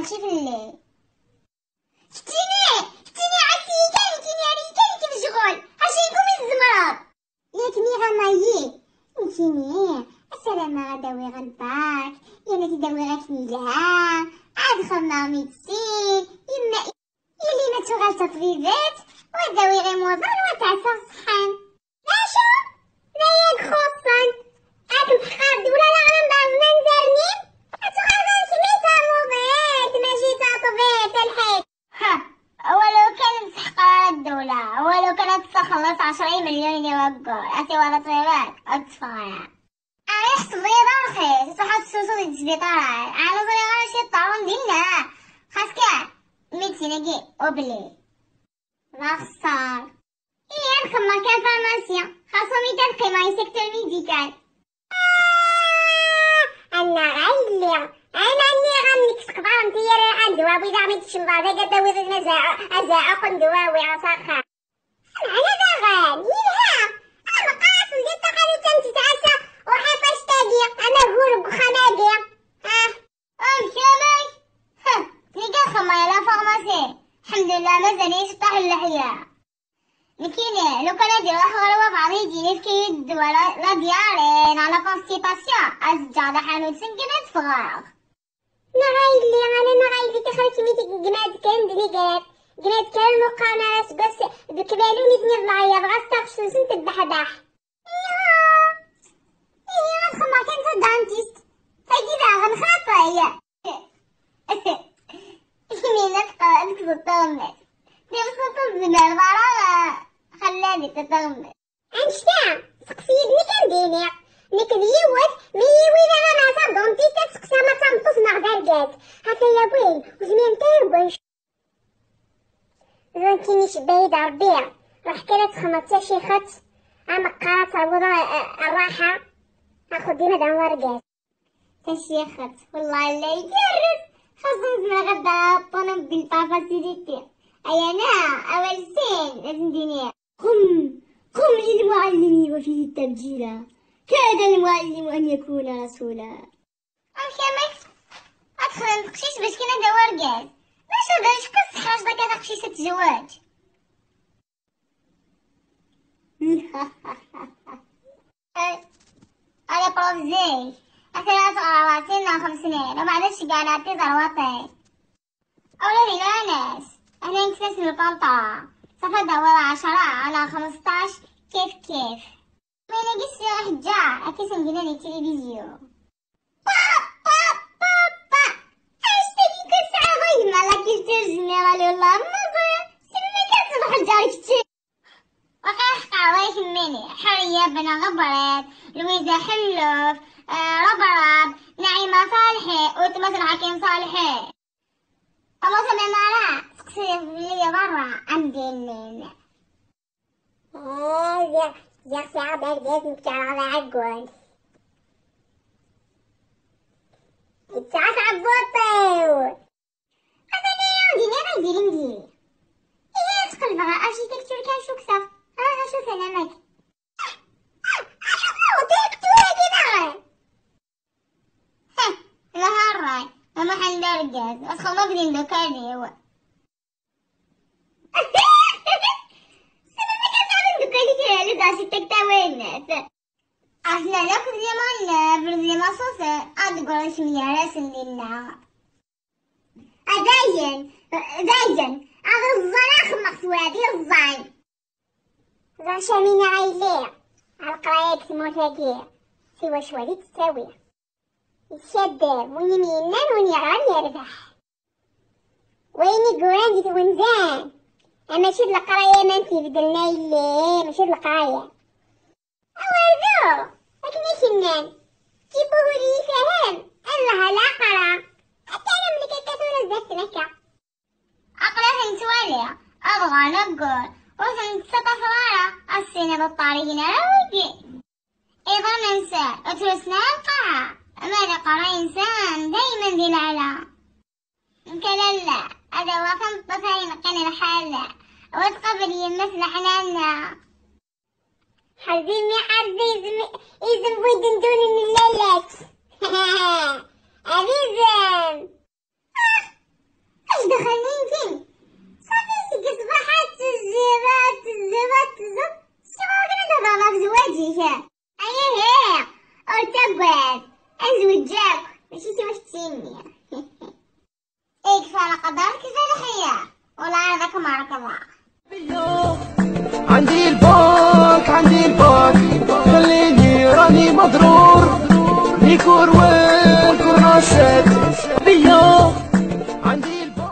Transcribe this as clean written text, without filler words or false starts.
هادشي في الليل. شتيني عرفتي كان ريكاني كيف شغل هاشيكم الزمرات ياكني غنايي نتيني السلامة غداوي غنباك يا تداوي غاكني لها عاد خلنا ميدسين يما يلي ما تغال تطبيبات وداوي غير موضان وتعسى الصحان لاشو لا ياك خصان عاد الحقار دولا لا غنضرنا نزارنين اتغادا سميتها موضات ماشي تطبيب الحيط ولو كانت تحقر الدولة ولو كانت تخلص 20 مليون يوقع أسي ولا طيبات أطفال علاش صغيرة رخيص تروح تسوسو ديال السبيطارات على صغيرة شي طاعون ديالنا خاصك 200 كي وبلي ما خسار إيه نخمر كان فارماسيا خاصو 200 قيمة سيكتور ميديكال أنا غنك تقدر نتيا رايحة ندواوي دا ميتش مبادا كداوي ذا أزاعق ندواوي عصاخا أنا داغان يلها أنا قاصل ديال التقاليد تنتعسى وحيفاش تاقي أنا هورب خماقي الكامل تلقى خمايا لا فارماسي الحمد لله مازاليش طاح اللحية لكن لو كان ديال الحوار وفعلي يجيني في كيد الدواء لا ديالين على كونستيباسيون أزجاد حانوت سنكنات فراغ نغايلي تخليكي ميتك جناد كان دليقات جناد كان المقامات بس بكبالوني تنيض معايا بغا ستاقش سنت بحداح إيه غنخمر كان دانتيست فايدة غنخاطا هي يمينا تقالك تطغمت نفسو تزمر برا خلاني تطغمت أنشتا سقسيدني كان ديني نكديوت ميوين انا ناسا دونتيست تسقسا ما تنطف مغدرقات هكا يا وين وزمين تايبوش زونتينيش بعيد ربيع روح كانت خمطة شي خط اما قارات الوضع الراحة اخد ديما دام ورقات تشي خط والله لا يجرب خاصة نزمع غدا طنب بالفاسيليتي ايانا اول سين لازم ديني قم للمعلم وفيه التبجيل كاد المعلم أن يكون رسولا أمشي أدخل نتقشيش باش كنا دوار كاز باش باش كس خرج داك تقشيش الزواج أنا بروفزي أثلاث غراتين 5 سنين وبعدش قعدتي ضروطي أولادي لا ناس أنا نكتسب القنطرة صفا دوار 10 على 15 كيف ما نجيش راح جاع أكيد نجينا للتلفزيون با اش تجي كسعة غيما لكن ترجمي رالي والله ما سمي كتصبح الجار كتير وقاح الله يهمني حرية بن غبرات لويزا حلوف ربرب نعيمة صالحي وتمثل حكيم صالحي أما سمي مرة سقسي لي برا عندي النين يا ساعة لازم تعرض عالجوال يتسعس عالبوطيو أنا غيدير نديري إيه تقلب غا أرشيتكتور كان شو كسر شوف أنا ماك وتكتورة كده لا هاراي ما حندار الجاز أدخل ما بدين دكاني هو أحنا ناكل زمان برزي مصوصة أدقر اسمي راسم لله أداين أغا الزناخ مقصوادي الزين ذا شامين عيلي عالقراية كتموتاكي سوا شوالي تستوي يتشدر وين يمينان وين يغان يربح وين يقولان دي ونزان أما شد القراية مانتي بدلنا يلي ماشي القراية أوردو لكن يشنان جيبوه لي فهم الله لا قرا حتى أنا ملي كتكتور الزفت نكا أقرا هنتوالي أبغى نقول وزن 9 فرارة السنة بالطارقين راودي أيضا ننسى أترسنا القرا ماذا قرا إنسان دايما ذي العلا كلا هذا وفن طفاين قنا الحالة وتقبلي مثل حنانا حزيني إذن بودن دون اللالات عزيزا اش دخلني فين صافي صباحات الزبات شغل كده ضرب زواجي ايه ارتبت ازوجك ماشي تمشتيني اكفى قدرك فرحية ولا عرضك معك الله عندي الباك خليني راني مضرور ليكور والكرناشات